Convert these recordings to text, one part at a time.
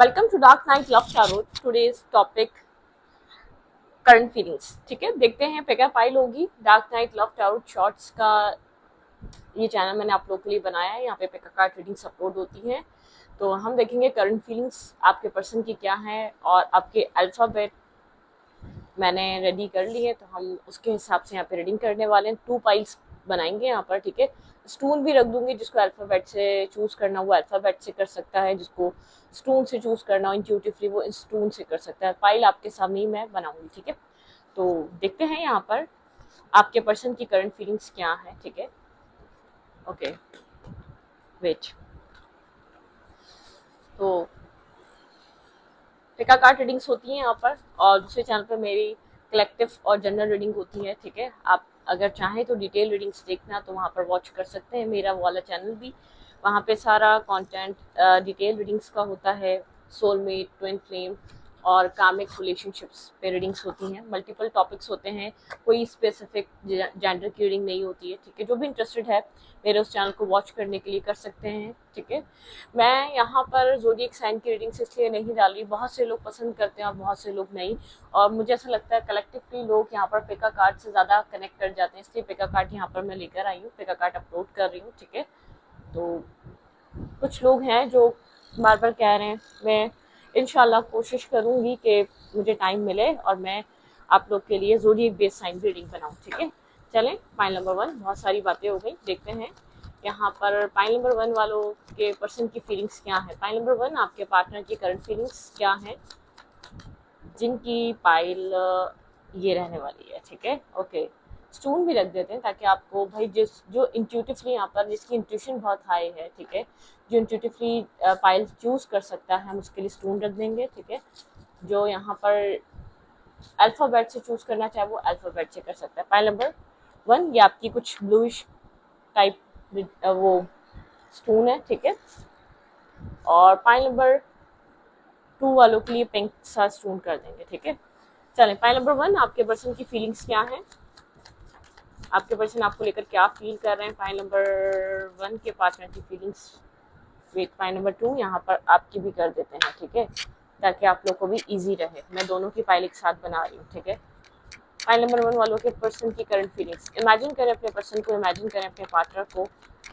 Welcome to dark night love tarot. Today's topic current feelings. ठीक है, देखते हैं पिकअप फाइल होगी। Dark night love tarot shorts का ये चैनल मैंने आप लोगों के लिए बनाया है। यहाँ पे पिकअप कार्ड रीडिंग सपोर्ट होती है। तो हम देखेंगे करंट फीलिंग्स आपके पर्सन की क्या है, और आपके अल्फाबेट मैंने रेडी कर ली है, तो हम उसके हिसाब से यहाँ पे रीडिंग करने वाले हैं। 2 पाइल्स बनाएंगे यहाँ पर। ठीक है, स्टून भी रख दूंगी। जिसको अल्फाबेट से चूज करना वो अल्फाबेट से कर सकता है, जिसको स्टून से चूज करना हो इंट्यूटिवली वो स्टून से कर सकता है। पाइल आपके सामने ही मैं बनाऊंगी। ठीक है, तो देखते हैं यहाँ पर आपके पर्सन की करंट फीलिंग्स क्या है। ठीक है, ओके, वेट। तो पिका कार्ड रीडिंग्स होती हैं यहाँ पर, और दूसरे चैनल पर मेरी कलेक्टिव और जनरल रीडिंग होती है। ठीक है, आप अगर चाहें तो डिटेल रीडिंग्स देखना तो वहाँ पर वॉच कर सकते हैं, मेरा वाला चैनल भी। वहाँ पे सारा कंटेंट डिटेल रीडिंग्स का होता है। सोलमेट, ट्विन फ्लेम और कामिक रिलेशनशिप्स पे रीडिंग्स होती हैं। मल्टीपल टॉपिक्स होते हैं, कोई स्पेसिफिक जेंडर की रीडिंग नहीं होती है। ठीक है, जो भी इंटरेस्टेड है मेरे उस चैनल को वॉच करने के लिए कर सकते हैं। ठीक है, मैं यहाँ पर ज़ोडिएक साइन की रीडिंग्स इसलिए नहीं डाल रही, बहुत से लोग पसंद करते हैं और बहुत से लोग नहीं, और मुझे ऐसा लगता है कलेक्टिवली लोग यहाँ पर पिका कार्ड से ज़्यादा कनेक्ट कर जाते हैं, इसलिए पिका कार्ड यहाँ पर मैं लेकर आई हूँ, पिका कार्ड अपलोड कर रही हूँ। ठीक है, तो कुछ लोग हैं जो बार बार कह रहे हैं, मैं इंशाल्लाह कोशिश करूँगी कि मुझे टाइम मिले और मैं आप लोग के लिए ज़ोडिएक बेस्ड साइन रीडिंग बनाऊँ। ठीक है, चलें पाइल नंबर 1। बहुत सारी बातें हो गई, देखते हैं यहाँ पर पाइल नंबर 1 वालों के पर्सन की फीलिंग्स क्या है। पाइल नंबर 1 आपके पार्टनर की करंट फीलिंग्स क्या है, जिनकी पाइल ये रहने वाली है। ठीक है, ओके, स्टून भी रख देते हैं ताकि आपको भाई जो इंट्यूटिवली यहाँ पर जिसकी इंट्यूशन बहुत हाई है, ठीक है, जो इंट्यूटिवली पाइल चूज कर सकता है हम उसके लिए स्टून रख देंगे। ठीक है, जो यहाँ पर अल्फाबेट से चूज करना चाहे वो अल्फाबेट से कर सकता है। पाइल नंबर 1 ये आपकी कुछ ब्लूइश टाइप वो स्टून है। ठीक है, और पाइल नंबर 2 वालों के लिए पिंक सा स्टोन कर देंगे। ठीक है, चलें पाइल नंबर 1 आपके पर्सन की फीलिंग्स क्या है, आपके पर्सन आपको लेकर क्या फील कर रहे हैं। पाइल नंबर 1 के पार्टनर की फीलिंग्स। वेट, पाइल नंबर 2 यहाँ पर आपकी भी कर देते हैं। ठीक है, ताकि आप लोग को भी इजी रहे, मैं दोनों की पाइल एक साथ बना रही हूँ। ठीक है, फाइल नंबर 1 वालों के पर्सन की करंट फीलिंग्स। इमेजिन करें अपने पर्सन को, इमेजिन करें अपने पार्टनर को,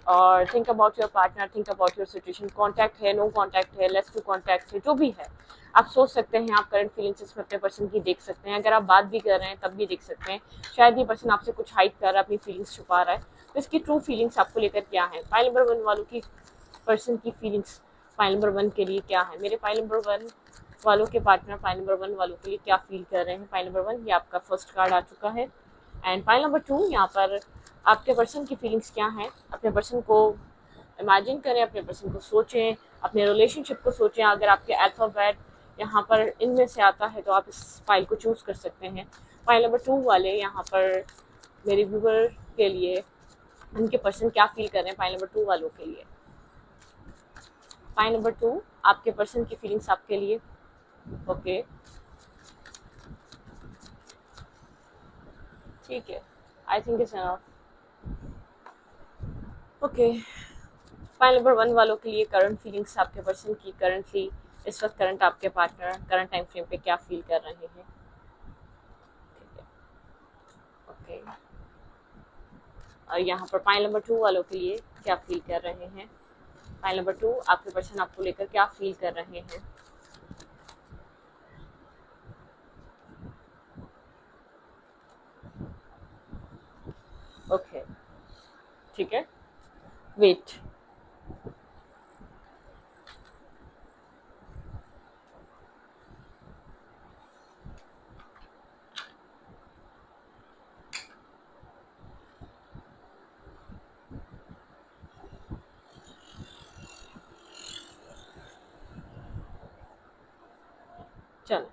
और think about your partner, think about your situation. Contact है, नो कॉन्टैक्ट है, लेस टू कॉन्टैक्ट है, जो भी है आप सोच सकते हैं। आप करंट फीलिंग्स इसमें अपने पर्सन की देख सकते हैं। अगर आप बात भी कर रहे हैं तब भी देख सकते हैं। शायद ये पर्सन आपसे कुछ हाइड कर रहा है, अपनी फीलिंग्स छुपा रहा है, तो इसकी ट्रू फीलिंग्स आपको लेकर क्या है। फाइल नंबर 1 वालों की पर्सन की फीलिंग्स फाइल नंबर 1 के लिए क्या है। मेरे फाइल नंबर 1 वालों के पार्टनर फाइल नंबर 1 वालों के लिए क्या फील कर रहे हैं। फाइल नंबर 1 ये आपका फर्स्ट कार्ड आ चुका है, एंड फाइल नंबर 2 यहाँ पर आपके पर्सन की फीलिंग्स क्या है। अपने पर्सन को इमेजिन करें, अपने पर्सन को सोचें, अपने रिलेशनशिप को सोचें। अगर आपके अल्फाबेट यहाँ पर इनमें से आता है तो आप इस फाइल को चूज कर सकते हैं। फाइल नंबर 2 वाले यहाँ पर मेरे व्यूवर के लिए उनके पर्सन क्या फील कर रहे हैं। फाइल नंबर 2 वालों के लिए, फाइल नंबर 2 आपके पर्सन की फीलिंग्स आपके लिए। ओके, ठीक है, I think it's enough. Okay, file number 1 वालों के लिए करंट फीलिंग्स आपके पर्सन की करंटली इस वक्त करंट आपके पार्टनर करंट टाइम फ्रेम पे क्या फील कर रहे हैं। ठीक है, ओके, और यहाँ पर फाइल नंबर 2 वालों के लिए क्या फील कर रहे हैं। फाइल नंबर 2 आपके पर्सन आपको लेकर क्या फील कर रहे हैं। ओके, ठीक है, वेट। चलो,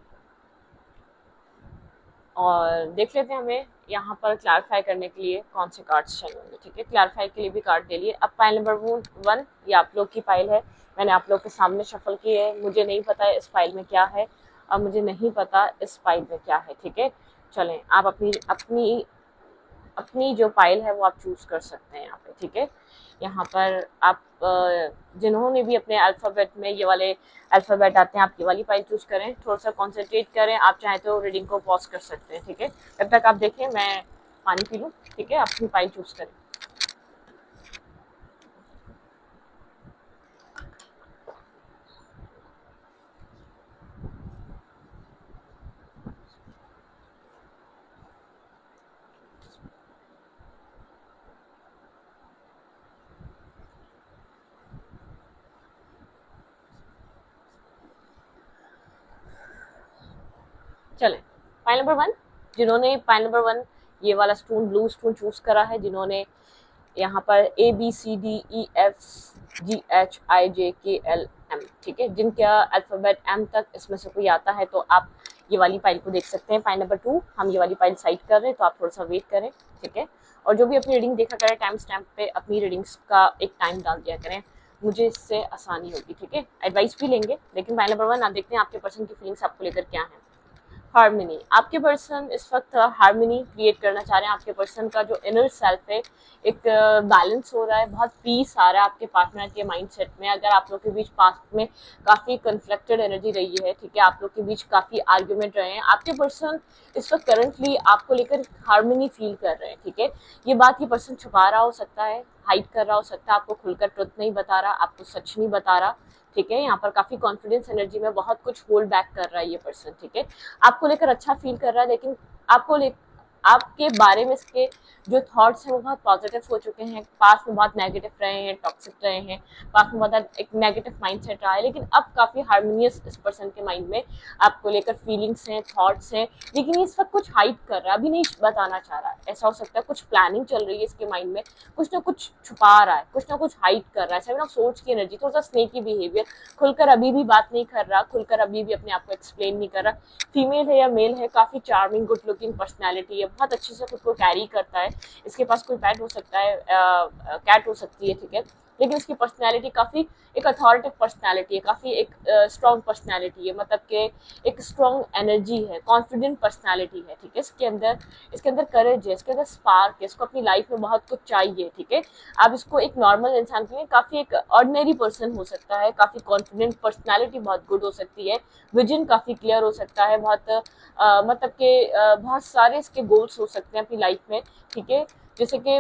और देख लेते हैं हमें यहाँ पर क्लैरिफाई करने के लिए कौन से कार्ड्स चाहिए। ठीक है, क्लैरिफाई के लिए भी कार्ड ले लिए। अब फाइल नंबर 1 ये आप लोग की फाइल है, मैंने आप लोग के सामने शफल की है। मुझे नहीं पता इस फाइल में क्या है, और मुझे नहीं पता इस फाइल में क्या है। ठीक है, चलें आप अपनी अपनी अपनी जो पाइल है वो आप चूज कर सकते हैं यहाँ पे, ठीक है। यहाँ पर आप जिन्होंने भी अपने अल्फ़ाबेट में ये वाले अल्फ़ाबेट आते हैं, आप ये वाली फाइल चूज करें, थोड़ा सा कॉन्सेंट्रेट करें। आप चाहें तो रीडिंग को पॉज कर सकते हैं, ठीक है। तब तक आप देखें, मैं पानी पी लूँ, ठीक है। अपनी फाइल चूज करें। चले फाइल नंबर 1, जिन्होंने फाइल नंबर 1 ये वाला स्टून, ब्लू स्टून चूज करा है, जिन्होंने यहाँ पर ABCDEFGHIJKLM, ठीक है, जिनका अल्फ़ाबेट M तक इसमें से कोई आता है, तो आप ये वाली फाइल को देख सकते हैं। फाइल नंबर 2 हम ये वाली फाइल साइड कर रहे हैं, तो आप थोड़ा सा वेट करें, ठीक है। और जो भी अपनी रीडिंग देखा करें, टाइम स्टैम्प पे अपनी रीडिंग्स का एक टाइम डाल दिया करें, मुझे इससे आसानी होगी, ठीक है। एडवाइस भी लेंगे, लेकिन फाइल नंबर 1 आप देखते हैं आपके पर्सन की फीलिंग्स आपको लेकर क्या है। हार्मनी, आपके पर्सन इस वक्त हार्मनी क्रिएट करना चाह रहे हैं। आपके पर्सन का जो इनर सेल्फ है, एक बैलेंस हो रहा है, बहुत पीस आ रहा है आपके पार्टनर के माइंडसेट में। अगर आप लोग के बीच पास्ट में काफ़ी कन्फ्लिक्टेड एनर्जी रही है, ठीक है, आप लोग के बीच काफ़ी आर्ग्यूमेंट रहे हैं, आपके पर्सन इस वक्त करंटली आपको लेकर हार्मनी फील कर रहे हैं, ठीक है। ये बात ये पर्सन छुपा रहा हो सकता है, हाइड कर रहा हो सकता है, आपको खुलकर ट्रुथ नहीं बता रहा, आपको सच नहीं बता रहा, ठीक है। यहाँ पर काफी कॉन्फिडेंस एनर्जी में बहुत कुछ होल्ड बैक कर रहा है ये पर्सन, ठीक है। आपको लेकर अच्छा फील कर रहा है, लेकिन आपके बारे में इसके जो थॉट्स हैं वो बहुत पॉजिटिव हो चुके हैं। पास्ट में बहुत नेगेटिव रहे हैं, टॉक्सिक रहे हैं, पास्ट में बहुत एक नेगेटिव माइंडसेट रहा है, लेकिन अब काफी हार्मोनियस इस पर्सन के माइंड में आपको लेकर फीलिंग्स हैं, थॉट्स हैं, लेकिन इस वक्त कुछ हाइड कर रहा है, अभी नहीं बताना चाह रहा है। ऐसा हो सकता है कुछ प्लानिंग चल रही है इसके माइंड में, कुछ ना कुछ छुपा रहा है, कुछ ना कुछ हाइड कर रहा है। सेवन ऑफ सोर्ड्स की एनर्जी, थोड़ा सा स्नेकी बिहेवियर, खुलकर अभी भी बात नहीं कर रहा, खुलकर अभी भी अपने आप को एक्सप्लेन नहीं कर रहा। फीमेल है या मेल है, काफी चार्मिंग गुड लुकिंग पर्सनैलिटी है, बहुत अच्छे से खुद को कैरी करता है। इसके पास कोई पेट हो सकता है, कैट हो सकती है, ठीक है, लेकिन इसकी पर्सनैलिटी काफी एक अथॉरिटिव पर्सनैलिटी है, काफी एक स्ट्रॉन्ग पर्सनैलिटी है, मतलब कि एक स्ट्रॉन्ग एनर्जी है, कॉन्फिडेंट पर्सनैलिटी है, ठीक है। इसके अंदर करेज है, इसके अंदर स्पार्क है, इसको अपनी लाइफ में बहुत कुछ चाहिए, ठीक है। आप इसको एक नॉर्मल इंसान के लिए काफी एक ऑर्डिनरी पर्सन हो सकता है, काफी कॉन्फिडेंट पर्सनैलिटी बहुत गुड हो सकती है, विजन काफी क्लियर हो सकता है, बहुत मतलब कि बहुत सारे इसके गोल्स हो सकते हैं अपनी लाइफ में, ठीक है। जैसे कि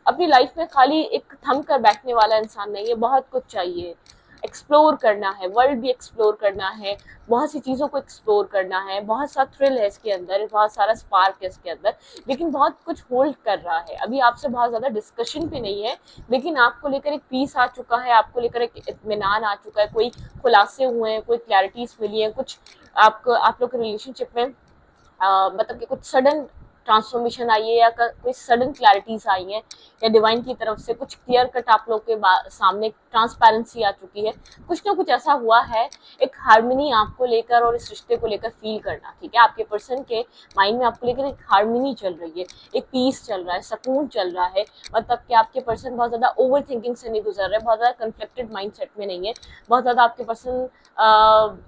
अपनी लाइफ में खाली एक थम कर बैठने वाला इंसान नहीं है, बहुत कुछ चाहिए, एक्सप्लोर करना है, वर्ल्ड भी एक्सप्लोर करना है, बहुत सी चीज़ों को एक्सप्लोर करना है, बहुत सा थ्रिल है इसके अंदर, बहुत सारा स्पार्क है इसके अंदर, लेकिन बहुत कुछ होल्ड कर रहा है। अभी आपसे बहुत ज़्यादा डिस्कशन पे नहीं है, लेकिन आपको लेकर एक पीस आ चुका है, आपको लेकर एक इत्मीनान आ चुका है, कोई खुलासे हुए हैं, कोई क्लैरिटीज मिली है, कुछ आप लोग के रिलेशनशिप में मतलब कि कुछ सडन ट्रांसफॉर्मेशन आई है, या कोई सडन क्लैरिटीज आई है, या डिवाइन की तरफ से कुछ क्लियर कट आप लोग के सामने ट्रांसपेरेंसी आ चुकी है, कुछ ना कुछ ऐसा हुआ है। एक हार्मनी आपको लेकर और इस रिश्ते को लेकर फील करना, ठीक है। आपके पर्सन के माइंड में आपको लेकर एक हार्मनी चल रही है, एक पीस चल रहा है, सुकून चल रहा है, मतलब कि आपके पर्सन बहुत ज्यादा ओवर थिंकिंग से नहीं गुजर रहे, बहुत ज्यादा कन्फ्लिक्टेड माइंड सेट में नहीं है, बहुत ज्यादा आपके पर्सन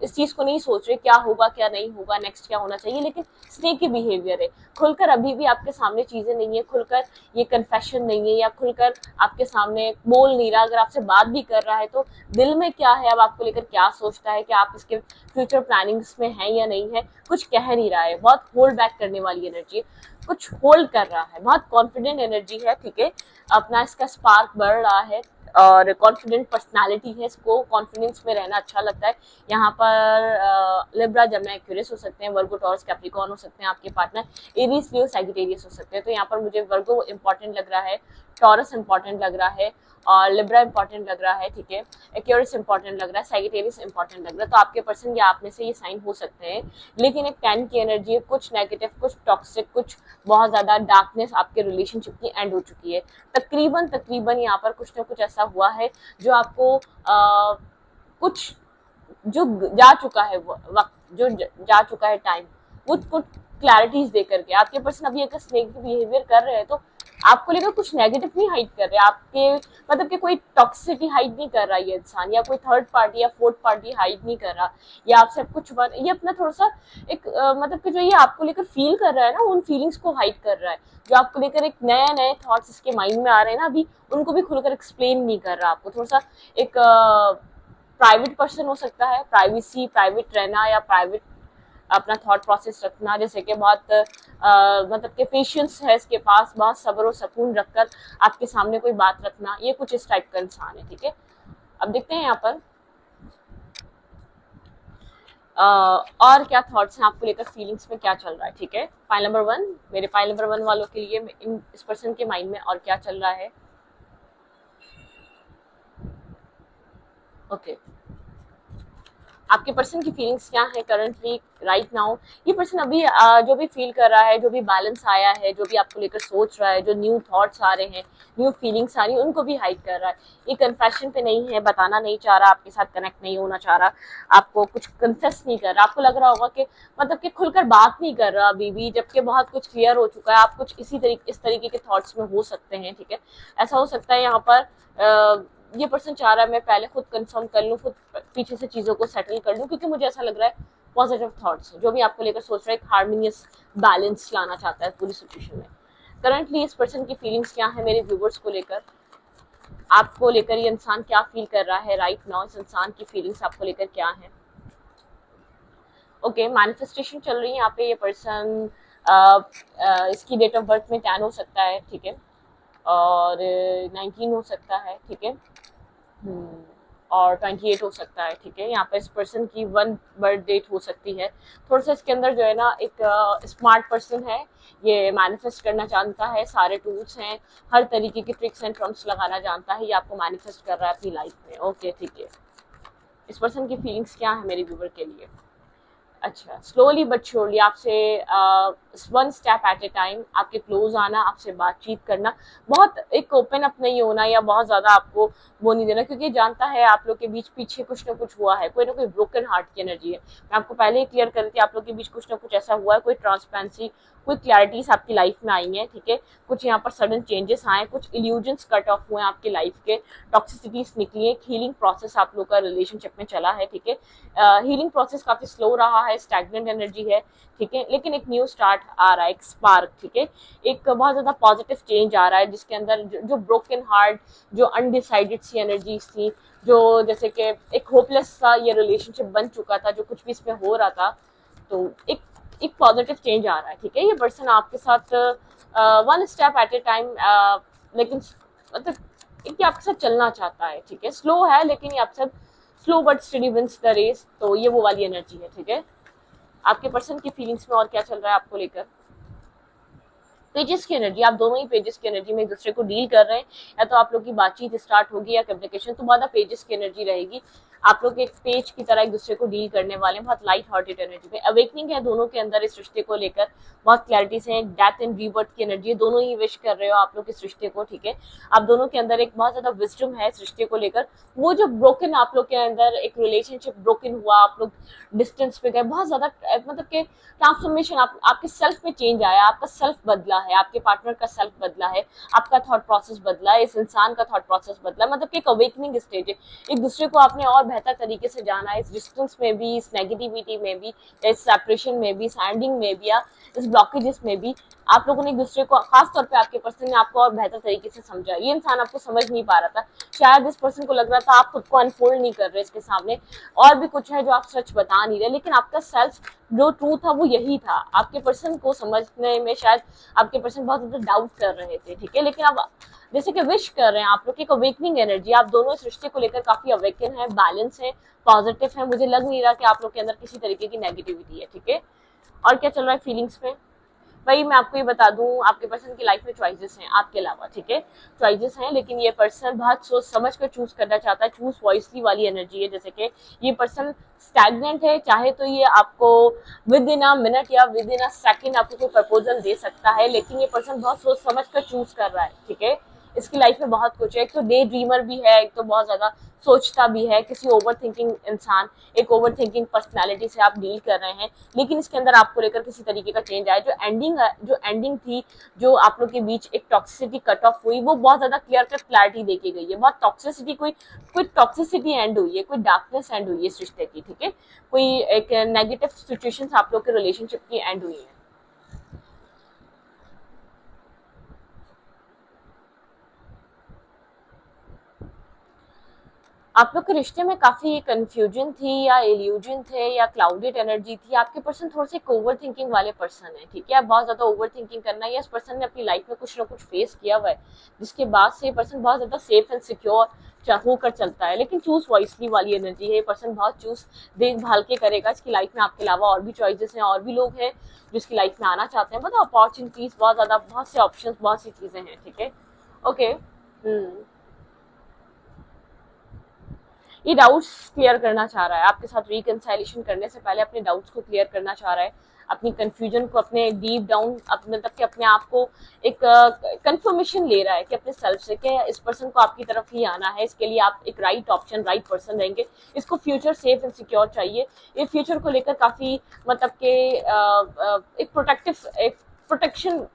इस चीज को नहीं सोच रहे क्या होगा क्या नहीं होगा, नेक्स्ट क्या होना चाहिए, लेकिन स्नेकी बिहेवियर है। खुलकर अभी भी आपके सामने चीजें नहीं है, खुलकर ये कन्फेशन नहीं है, या खुलकर आपके सामने बोल नहीं रहा। अगर आपसे बात भी कर रहा है तो दिल में क्या है, अब आपको लेकर क्या सोचता है, कि आप इसके फ्यूचर प्लानिंग्स में है या नहीं है, कुछ कह नहीं रहा है, बहुत होल्ड बैक करने वाली एनर्जी है, कुछ होल्ड कर रहा है, बहुत कॉन्फिडेंट एनर्जी है, ठीक है। अपना इसका स्पार्क बढ़ रहा है, और कॉन्फिडेंट पर्सनालिटी है, इसको कॉन्फिडेंस में रहना अच्छा लगता है। यहाँ पर लिब्रा, जेमिनी, एक्वेरियस हो सकते हैं, वर्गो, टॉरस, कैप्रिकॉर्न हो सकते हैं आपके पार्टनर, एरीज, लियो, सैजिटेरियस हो सकते हैं। तो यहाँ पर मुझे वर्गो इंपॉर्टेंट लग रहा है, टॉरस इंपॉर्टेंट लग रहा है, और लिब्रा इंपॉर्टेंट लग रहा है, ठीक है, एक्वेरियस इंपॉर्टेंट लग रहा है, सैजिटेरियस इंपॉर्टेंट लग रहा है। तो आपके पर्सन या आप में से ये साइन हो सकते हैं, लेकिन एक 10 की एनर्जी है, कुछ नेगेटिव, कुछ टॉक्सिक, कुछ बहुत ज्यादा डार्कनेस आपके रिलेशनशिप की एंड हो चुकी है। तकरीबन यहाँ पर कुछ ना कुछ ऐसा हुआ है जो आपको कुछ जो जा चुका है वक्त, जो जा चुका है टाइम, वो कुछ क्लैरिटीज दे करके आपके पर्सन अभी अगर स्नेक बिहेवियर कर रहे हैं, तो आपको लेकर कुछ नेगेटिव नहीं हाइड कर रहे, आपके मतलब कि कोई टॉक्सिसिटी हाइड नहीं कर रहा ये इंसान, या कोई थर्ड पार्टी या फोर्थ पार्टी हाइड नहीं कर रहा, या आपसे कुछ बात, ये अपना थोड़ा सा एक मतलब कि जो ये आपको लेकर फील कर रहा है ना, उन फीलिंग्स को हाइड कर रहा है। जो आपको लेकर एक नए नए थॉट्स इसके माइंड में आ रहे हैं ना अभी, उनको भी खुलकर एक्सप्लेन नहीं कर रहा आपको। थोड़ा सा एक प्राइवेट पर्सन हो सकता है, प्राइवेसी, प्राइवेट रहना या प्राइवेट अपना थॉट प्रोसेस रखना, जैसे कि बहुत मतलब कि पेशेंस है इसके पास, बहुत सब्र और सुकून रखकर आपके सामने कोई बात रखना, ये कुछ इस टाइप का इंसान है। ठीक है, अब देखते हैं यहाँ पर और क्या थॉट्स हैं आपको लेकर, फीलिंग्स में क्या चल रहा है। ठीक है, फाइल नंबर 1, मेरे फाइल नंबर 1 वालों के लिए इस पर्सन के माइंड में और क्या चल रहा है। ओके, आपके पर्सन की फीलिंग्स क्या है करंटली राइट नाउ। ये पर्सन अभी जो भी फील कर रहा है, जो भी बैलेंस आया है, जो भी आपको लेकर सोच रहा है, जो न्यू थॉट्स आ रहे हैं, न्यू फीलिंग्स आ रही है, उनको भी हाइड कर रहा है। ये कन्फेशन पे नहीं है, बताना नहीं चाह रहा, आपके साथ कनेक्ट नहीं होना चाह रहा, आपको कुछ कन्फेस नहीं कर रहा। आपको लग रहा होगा कि मतलब कि खुलकर बात नहीं कर रहा अभी भी, जबकि बहुत कुछ क्लियर हो चुका है। आप कुछ इस तरीके के थॉट्स में हो सकते हैं। ठीक है, ऐसा हो सकता है यहाँ पर ये पर्सन चाह रहा है मैं पहले खुद कंफर्म कर लूँ, खुद पीछे से चीज़ों को सेटल कर लूँ, क्योंकि मुझे ऐसा लग रहा है पॉजिटिव थॉट्स जो भी आपको लेकर सोच रहा है, एक हार्मोनियस बैलेंस लाना चाहता है पूरी सिचुएशन में। करंटली इस पर्सन की फीलिंग्स क्या है मेरे व्यूवर्स को लेकर, आपको लेकर ये इंसान क्या फील कर रहा है राइट नाउ, इस इंसान की फीलिंग्स आपको लेकर क्या है। ओके, मैनिफेस्टेशन चल रही है यहाँ पे। ये पर्सन इसकी डेट ऑफ बर्थ में 10 हो सकता है। ठीक है, और 19 हो सकता है। ठीक है, और 28 हो सकता है। ठीक है, यहाँ पर इस पर्सन की 1 बर्थ डेट हो सकती है। थोड़ा सा इसके अंदर जो है ना एक स्मार्ट पर्सन है, ये मैनिफेस्ट करना जानता है, सारे टूल्स हैं, हर तरीके के ट्रिक्स एंड ट्रम्स लगाना जानता है, ये आपको मैनिफेस्ट कर रहा है अपनी लाइफ में। ओके, ठीक है, इस पर्सन की फीलिंग्स क्या है मेरे व्यूवर के लिए। अच्छा, स्लोली बट श्योरली आपसे 1 स्टेप एट ए टाइम आपके क्लोज आना, आपसे बातचीत करना, बहुत एक ओपन अप नहीं होना या बहुत ज़्यादा आपको वो नहीं देना, क्योंकि जानता है आप लोग के बीच पीछे कुछ ना कुछ हुआ है, कोई ना कोई ब्रोकन हार्ट की एनर्जी है। मैं आपको पहले ही क्लियर कर रही थी, आप लोग के बीच कुछ ना कुछ ऐसा हुआ है, कोई ट्रांसपेरेंसी, कोई क्लैरिटीज आपकी लाइफ में आई है। ठीक है, कुछ यहाँ पर सडन चेंजेस आए, कुछ इल्यूजन्स कट ऑफ हुए हैं आपकी लाइफ के, टॉक्सिसिटीज निकली है, हीलिंग प्रोसेस आप लोग का रिलेशनशिप में चला है। ठीक है, हीलिंग प्रोसेस काफी स्लो रहा है, स्टैग्नेंट एनर्जी है। ठीक है, लेकिन एक न्यू स्टार्ट आ रहा है, एक स्पार्क। ठीक है, एक बहुत ज्यादा पॉजिटिव चेंज आ रहा है, जिसके अंदर जो ब्रोकन हार्ट, जो अनडिसाइडेड सी एनर्जीज थी, जो जैसे कि एक होपलेस सा ये रिलेशनशिप बन चुका था, जो कुछ भी इसमें हो रहा था, तो एक पॉजिटिव चेंज आ रहा है। ठीक है, ये पर्सन आपके साथ 1 स्टेप एट ए टाइम, लेकिन मतलब ये आपके साथ चलना चाहता है। ठीक है, स्लो है लेकिन ये आपके साथ slow but steady wins the race, तो ये वो वाली एनर्जी है। ठीक है, आपके पर्सन की फीलिंग्स में और क्या चल रहा है आपको लेकर। पेजेस की एनर्जी, आप दोनों ही पेजेस की एनर्जी में एक दूसरे को डील कर रहे हैं, या तो आप लोग की बातचीत स्टार्ट होगी या कम्युनिकेशन, तो बहुत पेजेस की एनर्जी रहेगी। आप लोग एक पेज की तरह एक दूसरे को डील करने वाले हैं, बहुत लाइट हार्टेड एनर्जी में। अवेकनिंग है दोनों के अंदर इस रिश्ते को लेकर, बहुत क्लैरिटी से। डेथ एंड रीबर्थ की एनर्जी है, दोनों ही विश कर रहे हो आप लोग इस रिश्ते को। ठीक है, आप दोनों के अंदर एक बहुत ज्यादा विजडम है इस रिश्ते को लेकर। वो जो ब्रोकन आप लोग के अंदर एक रिलेशनशिप ब्रोकन हुआ, आप लोग डिस्टेंस पे गए, बहुत ज्यादा मतलब के ट्रांसफॉर्मेशन, आपके सेल्फ में चेंज आया, आपका सेल्फ बदला है, आपके पार्टनर का सेल्फ बदला है, आपका थॉट प्रोसेस बदला है, इस इंसान का थॉट प्रोसेस बदला, मतलब कि एक अवेकनिंग स्टेज है। एक दूसरे को आपने और बेहतर तरीके से जाना है, इस डिस्टेंस में भी, इस नेगेटिविटी में भी, इस सेपरेशन में भी, सैंडिंग में भी, या इस ब्लॉकेजेस में भी आप लोगों ने एक दूसरे को, खास तौर पे आपके पर्सन ने आपको और बेहतर तरीके से समझा। ये इंसान आपको समझ नहीं पा रहा था, शायद इस पर्सन को लग रहा था आप खुद को अनफोल्ड नहीं कर रहे इसके सामने, और भी कुछ है जो आप सच बता नहीं रहे, लेकिन आपका सेल्फ जो ट्रू था वो यही था। आपके पर्सन को समझने में शायद आपके पर्सन बहुत ज्यादा डाउट कर रहे थे। ठीक है, लेकिन अब जैसे कि विश कर रहे हैं आप लोग, एक अवेकनिंग एनर्जी, आप दोनों इस रिश्ते को लेकर काफी अवेकन है, बैलेंस है, पॉजिटिव है। मुझे लग नहीं रहा कि आप लोग के अंदर किसी तरीके की नेगेटिविटी है। ठीक है, और क्या चल रहा है फीलिंग्स में, वही मैं आपको ये बता दूं, आपके पर्सन की लाइफ में चॉइसेस हैं आपके अलावा। ठीक है, चॉइसेस हैं, लेकिन ये पर्सन बहुत सोच समझ कर चूज करना चाहता है, चूज वॉइसली वाली एनर्जी है। जैसे कि ये पर्सन स्टैग्नेंट है, चाहे तो ये आपको विद इन अ मिनट या विद इन अ सेकेंड आपको कोई प्रपोजल दे सकता है, लेकिन ये पर्सन बहुत सोच समझ कर चूज कर रहा है। ठीक है, इसकी लाइफ में बहुत कुछ है। एक तो डे ड्रीमर भी है, एक तो बहुत ज्यादा सोचता भी है, किसी ओवर थिंकिंग इंसान, एक ओवर थिंकिंग पर्सनैलिटी से आप डील कर रहे हैं। लेकिन इसके अंदर आपको लेकर किसी तरीके का चेंज आया, जो एंडिंग थी, जो आप लोग के बीच एक टॉक्सिसिटी कट ऑफ हुई, वो बहुत ज्यादा क्लियर कट क्लैरिटी देके गई है। बहुत टॉक्सिसिटी, कोई टॉक्सिसिटी एंड हुई है, कोई डार्कनेस एंड हुई है इस रिश्ते की, ठीक है, कोई एक नेगेटिव सिचुएशंस आप लोग के रिलेशनशिप की एंड हुई है। आप लोग के रिश्ते में काफी कंफ्यूजन थी, या इल्यूजन थे, या क्लाउडेड एनर्जी थी। आपके पर्सन थोड़े से ओवर थिंकिंग वाले पर्सन है, ठीक है, आप बहुत ज्यादा ओवर थिंकिंग करना, या इस पर्सन ने अपनी लाइफ में कुछ ना कुछ फेस किया हुआ है, जिसके बाद से ये पर्सन बहुत ज्यादा सेफ एंड सिक्योर होकर चलता है। लेकिन चूज वॉइसली वाली एनर्जी है, ये पर्सन बहुत चूज देखभाल के करेगा। इसकी लाइफ में आपके अलावा और भी चॉइसेस हैं, और भी लोग हैं जो इसकी लाइफ में आना चाहते हैं, मतलब अपॉर्चुनिटीज बहुत ज्यादा, बहुत से ऑप्शंस, बहुत सी चीजें हैं, ठीक है, ओके। ये डाउट्स क्लियर करना चाह रहा है आपके साथ, रिकंसाइलेशन करने से पहले अपने डाउट्स को क्लियर करना चाह रहा है, अपनी कंफ्यूजन को, अपने डीप डाउन, अपने तक के अपने आप को एक कंफर्मेशन ले रहा है कि अपने सेल्फ से कि इस पर्सन को आपकी तरफ ही आना है, इसके लिए आप एक राइट ऑप्शन, राइट पर्सन रहेंगे, इसको फ्यूचर सेफ एंड सिक्योर चाहिए। ये फ्यूचर को लेकर काफी मतलब के एक प्रोटेक्शन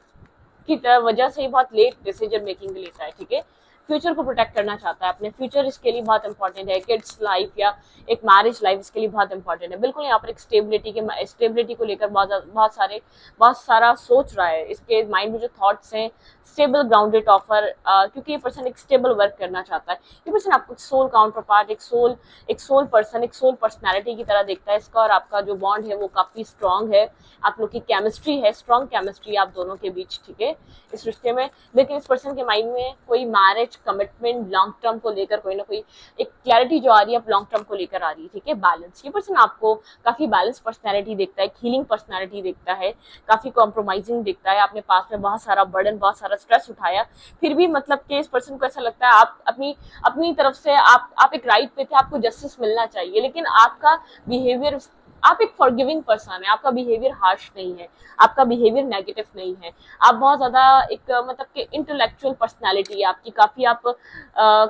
की वजह से बहुत लेट डिसीजन मेकिंग लेता है, ठीक है, फ्यूचर को प्रोटेक्ट करना चाहता है अपने। फ्यूचर इसके लिए बहुत इंपॉर्टेंट है, किड्स लाइफ या एक मैरिज लाइफ इसके लिए बहुत इंपॉर्टेंट है। बिल्कुल यहाँ पर एक स्टेबिलिटी को लेकर बहुत सारा सोच रहा है। इसके माइंड में जो थॉट्स हैं, स्टेबल ग्राउंडेड ऑफर, क्योंकि ये पर्सन एक स्टेबल वर्क करना चाहता है। ये पर्सन आपको सोल काउंटर पार्ट, एक सोल पर्सन, एक सोल पर्सनैलिटी की तरह देखता है। इसका और आपका जो बॉन्ड है वो काफी स्ट्रांग है, आप लोग की केमिस्ट्री है, स्ट्रांग केमिस्ट्री आप दोनों के बीच, ठीक है, इस रिश्ते में। लेकिन इस पर्सन के माइंड में कोई मैरिज कमिटमेंट लॉन्ग टर्म को लेकर कोई ना कोई एक क्लैरिटी जो आ रही है, लॉन्ग टर्म को लेकर आ रही है, ठीक है, बैलेंस। ये पर्सन आपको काफी बैलेंस पर्सनैलिटी देखता है, हीलिंग पर्सनैलिटी देखता है, काफी कॉम्प्रोमाइजिंग देखता है। आपने पास में बहुत सारा बर्डन, बहुत सारा स्ट्रेस उठाया, फिर भी मतलब कि इस पर्सन को ऐसा लगता है आप अपनी तरफ से आप एक राइट पे थे, आपको जस्टिस मिलना चाहिए, लेकिन आपका बिहेवियर, आप एक फॉरगिविंग पर्सन है, आपका बिहेवियर हार्श नहीं है, आपका बिहेवियर नेगेटिव नहीं है। आप बहुत ज्यादा एक मतलब कि इंटेलेक्चुअल पर्सनालिटी है आपकी, काफी आप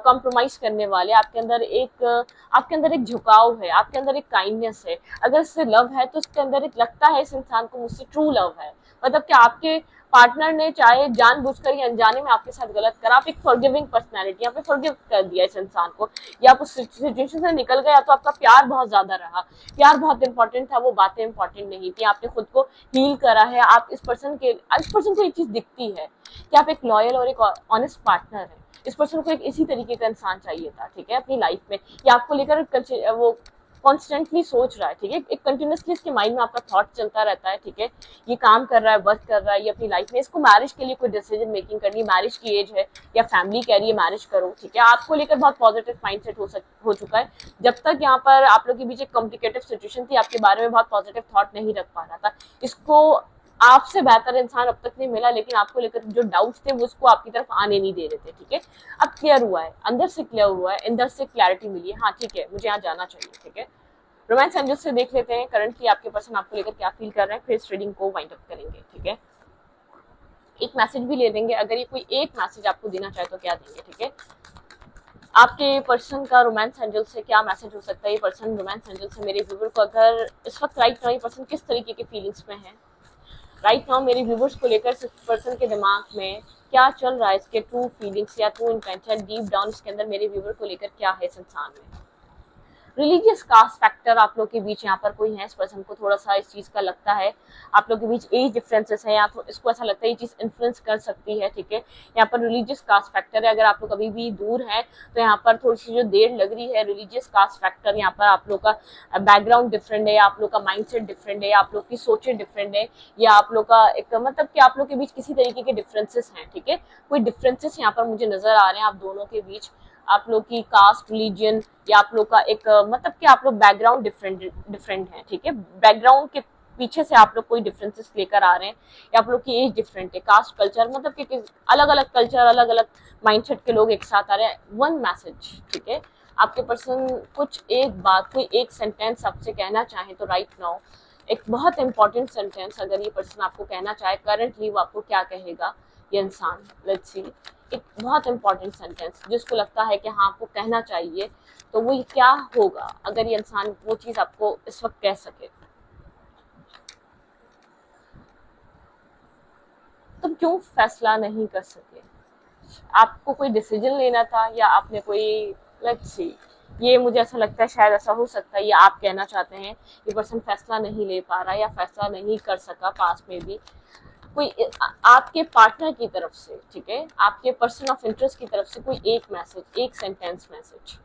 कॉम्प्रोमाइज करने वाले, आपके अंदर एक झुकाव है, आपके अंदर एक काइंडनेस है। अगर इससे लव है तो उसके अंदर एक लगता है इस इंसान को मुझसे ट्रू लव है, मतलब कि आपके पार्टनर ने चाहे जानबूझकर या अनजाने में आपके साथ गलत करा, आप एक फॉरगिविंग पर्सनालिटी, आपने फॉरगिव कर दिया इस इंसान को, या आप उस सिचुएशन से निकल गए, या तो आपका प्यार बहुत ज्यादा रहा, प्यार बहुत इंपॉर्टेंट था, वो बातें इंपॉर्टेंट नहीं थी, आपने खुद को हील करा है। इस पर्सन को एक चीज दिखती है कि आप एक लॉयल और एक ऑनेस्ट पार्टनर है। इस पर्सन को एक इसी तरीके का इंसान चाहिए था, ठीक है, अपनी लाइफ में, या आपको लेकर वो कॉन्स्टेंटली सोच रहा है, ठीक है, एक कंटिन्यूसली इसके माइंड में आपका थॉट चलता रहता है, ठीक है, ये काम कर रहा है, वर्क कर रहा है, ये अपनी लाइफ में, इसको मैरिज के लिए कोई डिसीजन मेकिंग करनी, मैरिज की एज है, या फैमिली कह रही है मैरिज करो, ठीक है, आपको लेकर बहुत पॉजिटिव माइंडसेट हो चुका है। जब तक यहाँ पर आप लोग के बीच एक कॉम्प्लिकेटेड सिचुएशन थी, आपके बारे में बहुत पॉजिटिव थॉट नहीं रख पा रहा था, इसको आपसे बेहतर इंसान अब तक नहीं मिला, लेकिन आपको लेकर जो डाउट्स थे वो उसको आपकी तरफ आने नहीं दे रहे थे, ठीक है, अब क्लियर हुआ है, अंदर से क्लियर हुआ है, अंदर से क्लैरिटी मिली है, हाँ ठीक है, मुझे यहाँ जाना चाहिए, ठीक है। रोमांस एंजल से देख लेते हैं करंटली आपके पर्सन आपको लेकर क्या फील कर रहे हैं, फिर इस रीडिंग को वाइंड अप करेंगे, ठीक है। एक मैसेज भी ले लेंगे, अगर ये कोई एक मैसेज आपको देना चाहे तो क्या देंगे, ठीक है। आपके पर्सन का रोमांस एंजल से क्या मैसेज हो सकता है। ये पर्सन रोमांस एंजल से मेरे व्यूवर को, अगर इस वक्त राइट नाउ ये पर्सन किस तरीके के फीलिंग्स में है, राइट नाउ मेरे व्यूवर्स को लेकर इस पर्सन के दिमाग में क्या चल रहा है, इसके ट्रू फीलिंग्स या ट्रू इंटेंशन, डीप डाउन इसके अंदर मेरे व्यूवर को लेकर क्या है इस इंसान में। रिलीजियस कास्ट फैक्टर आप लोग के बीच यहाँ पर कोई है, इस पर्सन को थोड़ा सा इस चीज का लगता है, आप लोग के बीच एज डिफरेंसेस है, या तो इसको ऐसा लगता है ये चीज इन्फ्लुएंस कर सकती है, ठीक है। यहाँ पर रिलीजियस कास्ट फैक्टर है, अगर आप लोग अभी भी दूर है तो यहाँ पर थोड़ी सी जो देर लग रही है, रिलीजियस कास्ट फैक्टर, यहाँ पर आप लोग का बैकग्राउंड डिफरेंट है, या आप लोग का माइंडसेट डिफरेंट है, या आप लोग की सोचें डिफरेंट है, या आप लोग का एक मतलब कि आप लोग के बीच किसी तरीके के डिफरेंसेस हैं, ठीक है, कोई डिफरेंसेस यहाँ पर मुझे नजर आ रहे हैं आप दोनों के बीच। आप लोग की कास्ट, रिलीजन, या आप लोग का एक मतलब कि आप लोग बैकग्राउंड डिफरेंट है, ठीक है, बैकग्राउंड के पीछे से आप लोग कोई डिफरेंसेस लेकर आ रहे हैं, या आप लोग की एज डिफरेंट है, कास्ट, कल्चर, मतलब कि अलग अलग कल्चर, अलग अलग माइंडसेट के लोग एक साथ आ रहे हैं। वन मैसेज, ठीक है, आपके पर्सन कुछ एक बात, कोई एक सेंटेंस आपसे कहना चाहे तो राइट नाउ एक बहुत इंपॉर्टेंट सेंटेंस अगर ये पर्सन आपको कहना चाहे करंटली, वो आपको क्या कहेगा, ये इंसान, लेट्स सी, एक बहुत इंपॉर्टेंट सेंटेंस जिसको लगता है कि हाँ आपको कहना चाहिए, तो वो क्या होगा अगर ये इंसान वो चीज आपको इस वक्त कह सके? तुम क्यों फैसला नहीं कर सके? आपको कोई डिसीजन लेना था, या आपने कोई, लेट्स सी, ये मुझे ऐसा लगता है शायद ऐसा हो सकता है ये आप कहना चाहते हैं ये पर्सन फैसला नहीं ले पा रहा या फैसला नहीं कर सका पास में भी, कोई आपके पार्टनर की तरफ से, ठीक है, आपके पर्सन ऑफ इंटरेस्ट की तरफ से कोई एक मैसेज, एक sentence message.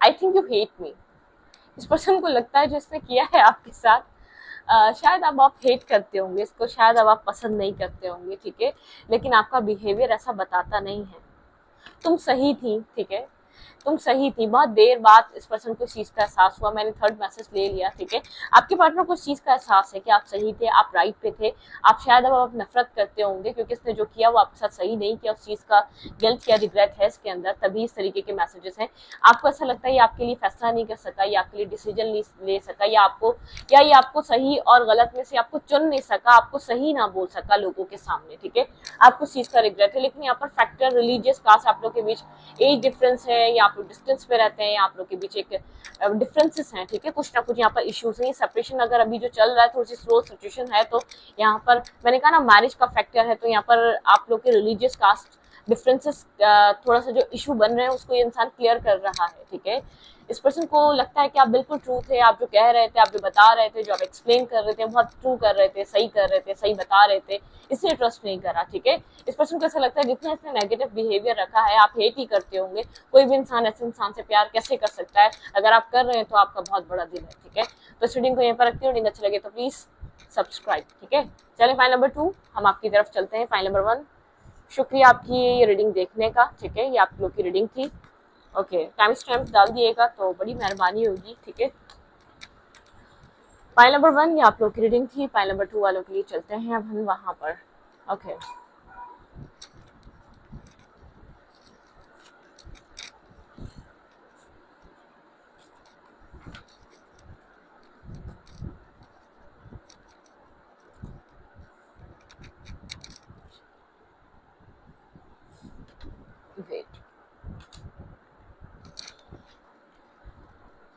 I think you hate me. इस पर्सन को लगता है जो इसने किया है आपके साथ, शायद अब आप हेट करते होंगे इसको, शायद अब आप पसंद नहीं करते होंगे, ठीक है, लेकिन आपका बिहेवियर ऐसा बताता नहीं है। तुम सही थी, ठीक है, तुम सही थी। बहुत देर बाद इस पर्सन को इस चीज का एहसास हुआ, मैंने थर्ड मैसेज ले लिया, ठीक है, आपके पार्टनर को इस चीज का एहसास है कि आप सही थे, आप राइट पे थे। आप शायद अब आप नफरत करते होंगे क्योंकि इसने जो किया वो आपके साथ सही नहीं किया, उस चीज का गिल्ट या रिग्रेट है इसके अंदर, तभी इस तरीके के मैसेजेस हैं। आपको ऐसा लगता है ये आपके लिए फैसला नहीं कर सका, या आपके लिए डिसीजन ले सका, या ये आपको सही और गलत में से आपको चुन नहीं सका, आपको सही ना बोल सका लोगों के सामने, ठीक है, आपको इस चीज का रिग्रेट है। लेकिन यहाँ पर फैक्टर रिलीजियस कास्ट, आप लोग के बीच एज डिफरेंस है, या आप लोग डिस्टेंस पे रहते हैं, आप लोग के बीच एक डिफरेंसेस हैं, ठीक है, कुछ ना कुछ यहाँ पर इश्यूज हैं। सेपरेशन अगर अभी जो चल रहा है थोड़ी सी स्लो सिचुएशन है, तो यहाँ पर मैंने कहा ना मैरिज का फैक्टर है, तो यहाँ पर आप लोग के रिलीजियस कास्ट डिफरेंसेस थोड़ा सा जो इशू बन रहे हैं उसको ये इंसान क्लियर कर रहा है, ठीक है। इस पर्सन को लगता है कि आप बिल्कुल ट्रू थे, आप जो कह रहे थे, आप जो बता रहे थे, जो आप एक्सप्लेन कर रहे थे, बहुत ट्रू कर रहे थे, सही कर रहे थे, सही बता रहे थे, इसलिए ट्रस्ट नहीं करा, ठीक है। इस पर्सन को ऐसा लगता है जितना इसने नेगेटिव बिहेवियर रखा है, आप हेट ही करते होंगे। कोई भी इंसान ऐसे इंसान से प्यार कैसे कर सकता है? अगर आप कर रहे हैं तो आपका बहुत बड़ा दिल है, ठीक है। तो इस रीडिंग को यहाँ पर रखती हूँ, रीडिंग अच्छा लगे तो प्लीज सब्सक्राइब, ठीक है। चलिए फाइल नंबर 2 हम आपकी तरफ चलते हैं। फाइल नंबर 1, शुक्रिया आपकी ये रीडिंग देखने का, ठीक है, ये आप लोग की रीडिंग थी। ओके, टाइम स्टैम्प डाल दिएगा तो बड़ी मेहरबानी होगी, ठीक है। फाइल नंबर 1 ये आप लोग की रीडिंग थी। फाइल नंबर 2 वालों के लिए चलते हैं अब हम वहां पर। ओके, वेट,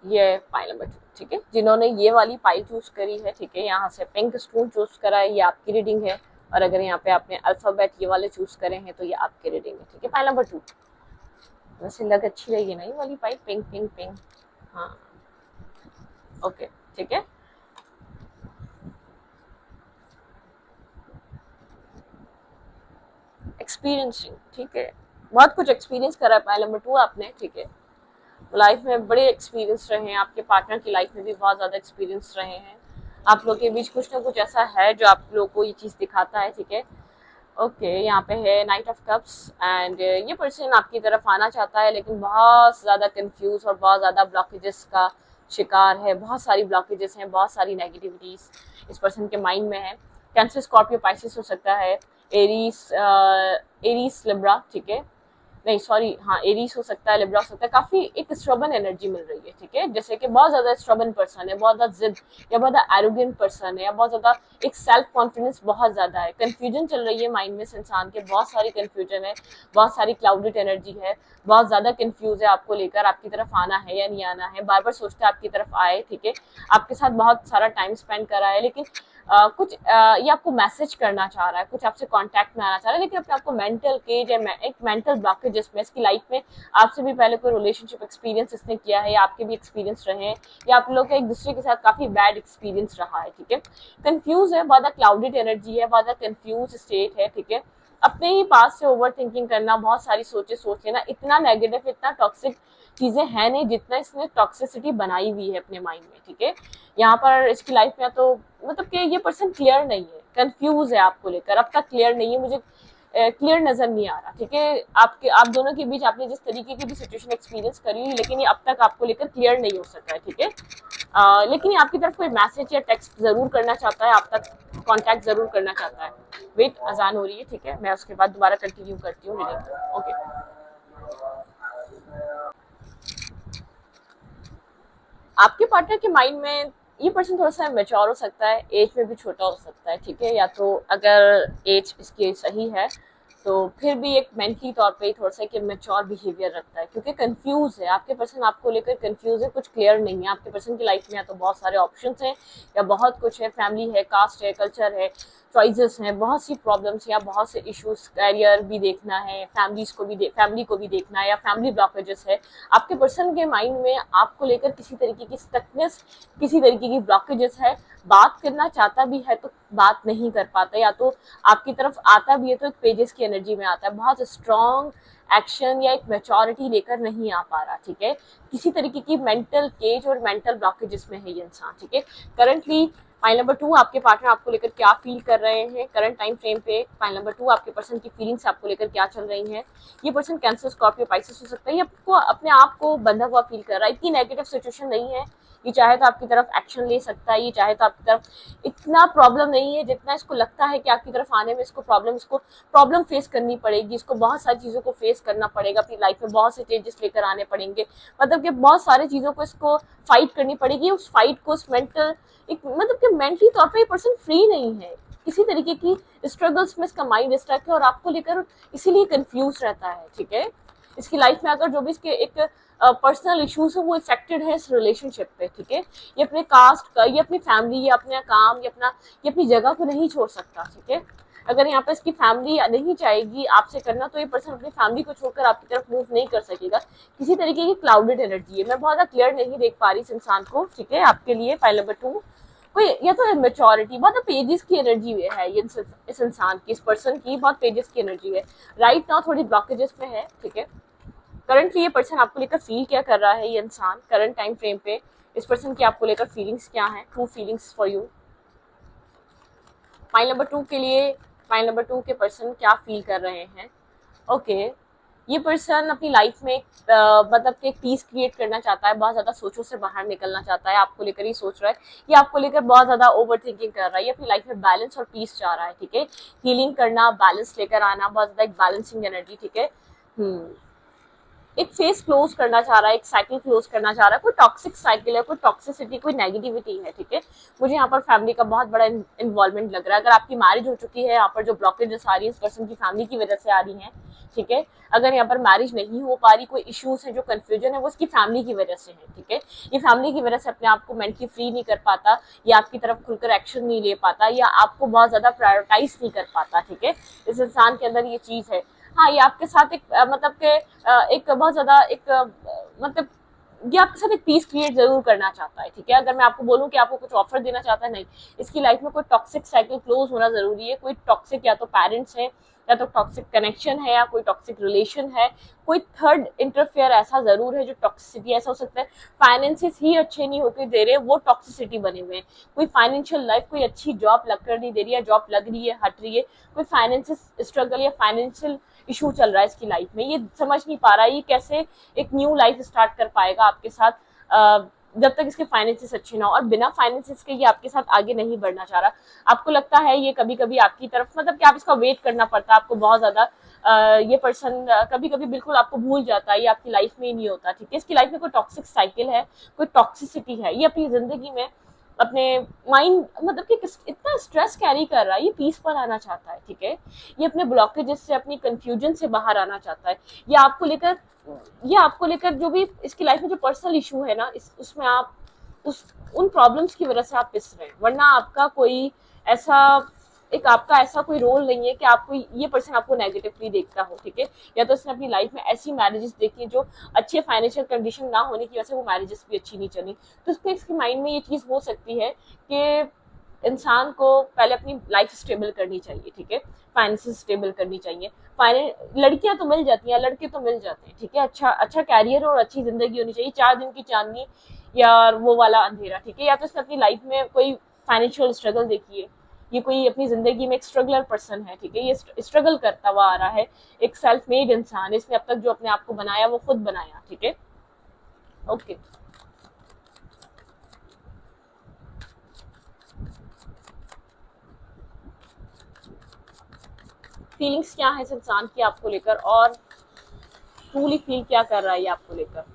ये फाइल नंबर 2, ठीक है, जिन्होंने ये वाली फाइल चूज करी है, ठीक है, यहाँ से पिंक स्टोन चूज करा है, ये आपकी रीडिंग है। और अगर यहाँ पे आपने अल्फाबेट ये वाले चूज करे हैं तो ये आपकी रीडिंग है, ठीक है। फाइल नंबर 2 वैसे लग अच्छी रहेगी ना ये वाली फाइल, पिंक पिंक पिंक, हाँ, ओके, ठीक है। एक्सपीरियंसिंग, ठीक है, बहुत कुछ एक्सपीरियंस करा है फाइल नंबर 2 आपने, ठीक है, लाइफ में बड़े एक्सपीरियंस रहे हैं, आपके पार्टनर की लाइफ में भी बहुत ज़्यादा एक्सपीरियंस रहे हैं। आप लोग के बीच कुछ ना कुछ ऐसा है जो आप लोग को ये चीज़ दिखाता है, ठीक है। ओके, यहाँ पे है नाइट ऑफ कप्स, एंड ये पर्सन आपकी तरफ आना चाहता है लेकिन बहुत ज़्यादा कंफ्यूज और बहुत ज़्यादा ब्लॉकेजेस का शिकार है। बहुत सारी ब्लॉकेजेस हैं, बहुत सारी नेगेटिविटीज इस पर्सन के माइंड में है। कैंसर, स्कॉर्पियो, पाइसिस हो सकता है, एरीस, एरीस लिब्रा, ठीक है, नहीं सॉरी, हाँ एरीस हो सकता है, लिब्रा हो सकता है। काफी एक स्ट्रबन एनर्जी मिल रही है, ठीक है, जैसे कि बहुत ज्यादा स्ट्रबन पर्सन है, बहुत ज्यादा जिद या बहुत ज्यादा एरोगेंट पर्सन है, या बहुत ज्यादा एक सेल्फ कॉन्फिडेंस बहुत ज्यादा है। कंफ्यूजन चल रही है माइंड में इस इंसान के, बहुत सारी कंफ्यूजन है, बहुत सारी क्लाउडेड एनर्जी है, बहुत ज्यादा कंफ्यूज है आपको लेकर, आपकी तरफ आना है या नहीं आना है, बार बार सोचता है आपकी तरफ आए, ठीक है, आपके साथ बहुत सारा टाइम स्पेंड करा है, लेकिन कुछ ये आपको मैसेज करना चाह रहा है, कुछ आपसे कांटेक्ट में आना चाह रहा है, लेकिन अपने आपको मेंटल केज या एक मेंटल ब्लॉकेज जिसमें इसकी लाइफ में आपसे भी पहले कोई रिलेशनशिप एक्सपीरियंस इसने किया है, या आपके भी एक्सपीरियंस रहे हैं, या आप लोग का एक दूसरे के साथ काफी बैड एक्सपीरियंस रहा है, ठीक है। कंफ्यूज है, बहुत क्लाउडेड एनर्जी है, बहुत कंफ्यूज स्टेट है, ठीक है। अपने ही पास से ओवर थिंकिंग करना, बहुत सारी सोचे सोच लेना, इतना नेगेटिव, इतना टॉक्सिक चीजें हैं नहीं जितना इसने टॉक्सिसिटी बनाई हुई है अपने माइंड में, ठीक है। यहाँ पर इसकी लाइफ में तो मतलब कि ये पर्सन क्लियर नहीं है, कंफ्यूज है आपको लेकर, अब तक क्लियर नहीं है, मुझे क्लियर नजर नहीं आ रहा, ठीक है। आपके आप दोनों के बीच आपने जिस तरीके की भी सिचुएशन एक्सपीरियंस करी हुई, लेकिन ये अब तक आपको लेकर क्लियर नहीं हो सका है, ठीक है। लेकिन ये आपकी तरफ कोई मैसेज या टेक्स्ट जरूर करना चाहता है, आप तक कांटेक्ट जरूर करना चाहता है। वेट, अजान हो रही है, ठीक है, मैं उसके बाद दोबारा कंटिन्यू करती हूँ रीडिंग। ओके, आपके पार्टनर के माइंड में ये पर्सन थोड़ा सा मेच्योर हो सकता है, एज में भी छोटा हो सकता है, ठीक है, या तो अगर एज इसकी सही है तो फिर भी एक मेंटली तौर पे थोड़ा सा कि मेच्योर बिहेवियर रखता है, क्योंकि कंफ्यूज है आपके पर्सन, आपको लेकर कंफ्यूज है, कुछ क्लियर नहीं है आपके पर्सन की लाइफ में। या तो बहुत सारे ऑप्शंस हैं या बहुत कुछ है, फैमिली है, कास्ट है, कल्चर है, चॉइसेस हैं, बहुत सी प्रॉब्लम्स या बहुत से इश्यूज, करियर भी देखना है, फैमिली को भी देखना है, या फैमिली ब्लॉकेजेस है आपके पर्सन के माइंड में, आपको लेकर किसी तरीके की स्टकनेस, किसी तरीके की ब्लॉकेजेस है। बात करना चाहता भी है तो बात नहीं कर पाता, या तो आपकी तरफ आता भी है तो एक पेजेस की एनर्जी में आता है, बहुत स्ट्रॉन्ग एक्शन या एक मैच्योरिटी लेकर नहीं आ पा रहा, ठीक है, किसी तरीके की मेंटल केज और मेंटल ब्लॉकेजेस में है ये इंसान, ठीक है। करंटली फाइल नंबर 2 आपके पार्टनर आपको लेकर क्या फील कर रहे हैं करंट टाइम फ्रेम पे। फाइल नंबर 2 आपके पर्सन की फीलिंग्स आपको लेकर क्या चल रही हैं। ये पर्सन कैंसर, स्कॉर्पियो, पाइसेस हो सकता है, ये आपको अपने आप को बंधा हुआ फील कर रहा है, इतनी नेगेटिव सिचुएशन नहीं है, ये चाहे तो आपकी तरफ एक्शन ले सकता है, ये चाहे तो आपकी तरफ, इतना प्रॉब्लम नहीं है जितना इसको लगता है कि आपकी तरफ आने में इसको प्रॉब्लम फेस करनी पड़ेगी, इसको बहुत सारी चीज़ों को फेस करना पड़ेगा, अपनी लाइफ में बहुत से चेंजेस लेकर आने पड़ेंगे, मतलब कि बहुत सारी चीज़ों को इसको फाइट करनी पड़ेगी। उस फाइट को, उस मेंटल, एक मतलब कि मेंटली तौर पर ये पर्सन फ्री नहीं है, किसी तरीके की स्ट्रगल्स में इसका माइंड स्टक है और आपको लेकर इसीलिए कंफ्यूज रहता है, ठीक है। इसकी लाइफ में अगर जो भी इसके एक पर्सनल इश्यूज है वो इफेक्टेड है इस रिलेशनशिप पे, ठीक है, ये अपने कास्ट का, ये अपनी फैमिली, ये अपना काम, ये अपनी जगह को नहीं छोड़ सकता, ठीक है। अगर यहाँ पे इसकी फैमिली नहीं चाहेगी आपसे करना तो ये पर्सन अपनी फैमिली को छोड़कर आपकी तरफ मूव नहीं कर सकेगा, किसी तरीके की क्लाउडेड एनर्जी है, मैं बहुत ज़्यादा क्लियर नहीं देख पा रही इस इंसान को, ठीक है। आपके लिए फाइल नंबर 2 कोई या तो मेच्योरिटी, बहुत पेजेस की एनर्जी है ये इस इंसान की, इस पर्सन की बहुत पेजेस की एनर्जी है, राइट नाउ थोड़ी ब्लॉकेजेस में है, ठीक है। करंटली ये पर्सन आपको लेकर फील क्या कर रहा है, ये इंसान करंट टाइम फ्रेम पे इस पर्सन की आपको लेकर फीलिंग्स क्या है, true feelings for you. File number 2 के लिए फाइल नंबर 2 के पर्सन क्या फील कर रहे हैं। ओके, ये पर्सन अपनी लाइफ में मतलब कि एक पीस क्रिएट करना चाहता है, बहुत ज़्यादा सोचों से बाहर निकलना चाहता है, आपको लेकर ही सोच रहा है, ये आपको लेकर बहुत ज़्यादा ओवर थिंकिंग कर रहा है, ये अपनी लाइफ में बैलेंस और पीस चाह रहा है, ठीक है, हीलिंग करना, बैलेंस लेकर आना, बहुत ज़्यादा एक बैलेंसिंग एनर्जी, ठीक है। एक फेस क्लोज करना चाह रहा है, एक साइकिल क्लोज करना चाह रहा है, कोई टॉक्सिक साइकिल है, कोई टॉक्सिसिटी, कोई नेगेटिविटी है, ठीक है। मुझे यहाँ पर फैमिली का बहुत बड़ा इन्वॉल्वमेंट लग रहा है, अगर आपकी मैरिज हो चुकी है, यहाँ पर जो ब्लॉकेजेस आ रही है इस पर्सन की फैमिली की वजह से आ रही है, ठीक है। अगर यहाँ पर मैरिज नहीं हो पा रही, कोई इश्यूज है, जो कंफ्यूजन है वो इसकी फैमिली की वजह से है, ठीक है। ये फैमिली की वजह से अपने आप को मेंटली फ्री नहीं कर पाता, या आपकी तरफ खुलकर एक्शन नहीं ले पाता, या आपको बहुत ज्यादा प्रायोरिटाइज नहीं कर पाता, ठीक है। इस इंसान के अंदर ये चीज है। हाँ, ये आपके साथ एक मतलब के एक बहुत ज्यादा एक मतलब ये आपके साथ एक पीस क्रिएट जरूर करना चाहता है, ठीक है। अगर मैं आपको बोलूं कि आपको कुछ ऑफर देना चाहता है, नहीं, इसकी लाइफ में कोई टॉक्सिक साइकिल क्लोज होना जरूरी है, कोई टॉक्सिक या तो पेरेंट्स है, या तो टॉक्सिक कनेक्शन है, या कोई टॉक्सिक रिलेशन है, कोई थर्ड इंटरफेयर ऐसा जरूर है जो टॉक्सिसिटी, ऐसा हो सकता है फाइनेंसेस ही अच्छे नहीं होके दे रहे, वो टॉक्सिसिटी बने हुए हैं, कोई फाइनेंशियल लाइफ, कोई अच्छी जॉब लग कर नहीं दे रही है, जॉब लग रही है हट रही है, कोई फाइनेंशियल स्ट्रगल या फाइनेंशियल इशू चल रहा है इसकी लाइफ में, ये समझ नहीं पा रहा है ये कैसे एक न्यू लाइफ स्टार्ट कर पाएगा आपके साथ जब तक इसके फाइनेंसेस अच्छे ना हो, और बिना फाइनेंसेस के ये आपके साथ आगे नहीं बढ़ना चाह रहा। आपको लगता है ये कभी कभी आपकी तरफ, मतलब कि आप इसका वेट करना पड़ता है आपको बहुत ज्यादा, ये पर्सन कभी कभी बिल्कुल आपको भूल जाता है, ये आपकी लाइफ में ही नहीं होता, ठीक है। इसकी लाइफ में कोई टॉक्सिक साइकिल है, कोई टॉक्सिसिटी है, ये अपनी जिंदगी में अपने माइंड मतलब कि इतना स्ट्रेस कैरी कर रहा है, ये पीस पर आना चाहता है, ठीक है। ये अपने ब्लॉकेजेस से, अपनी कंफ्यूजन से बाहर आना चाहता है, ये आपको लेकर जो भी इसकी लाइफ में जो पर्सनल इशू है ना, उसमें आप उन प्रॉब्लम्स की वजह से आप पिस रहे हैं, वरना आपका कोई ऐसा आपका ऐसा कोई रोल नहीं है कि आपको ये पर्सन आपको नेगेटिवली देखता हो, ठीक है। या तो इसने अपनी लाइफ में ऐसी मैरिजेस देखी है जो अच्छे फाइनेंशियल कंडीशन ना होने की वजह से वो मैरिजेस भी अच्छी नहीं चली, तो इसके माइंड में ये चीज हो सकती है कि इंसान को पहले अपनी लाइफ स्टेबल करनी चाहिए, ठीक है, फाइनेंस स्टेबल करनी चाहिए। लड़कियां तो मिल जाती हैं, लड़के तो मिल जाते हैं, ठीक है, अच्छा कैरियर और अच्छी जिंदगी होनी चाहिए, 4 दिन की चांदनी या वो वाला अंधेरा, ठीक है। या तो इसने अपनी लाइफ में कोई फाइनेंशियल स्ट्रगल देखी है, ये कोई अपनी जिंदगी में एक स्ट्रगलर पर्सन है, ठीक है, ये स्ट्रगल करता हुआ आ रहा है, एक सेल्फ मेड इंसान, इसने अब तक जो अपने आप को बनाया वो खुद बनाया, ठीक है। ओके, फीलिंग्स क्या है इस इंसान की आपको लेकर, और ट्रूली फील क्या कर रहा है ये आपको लेकर।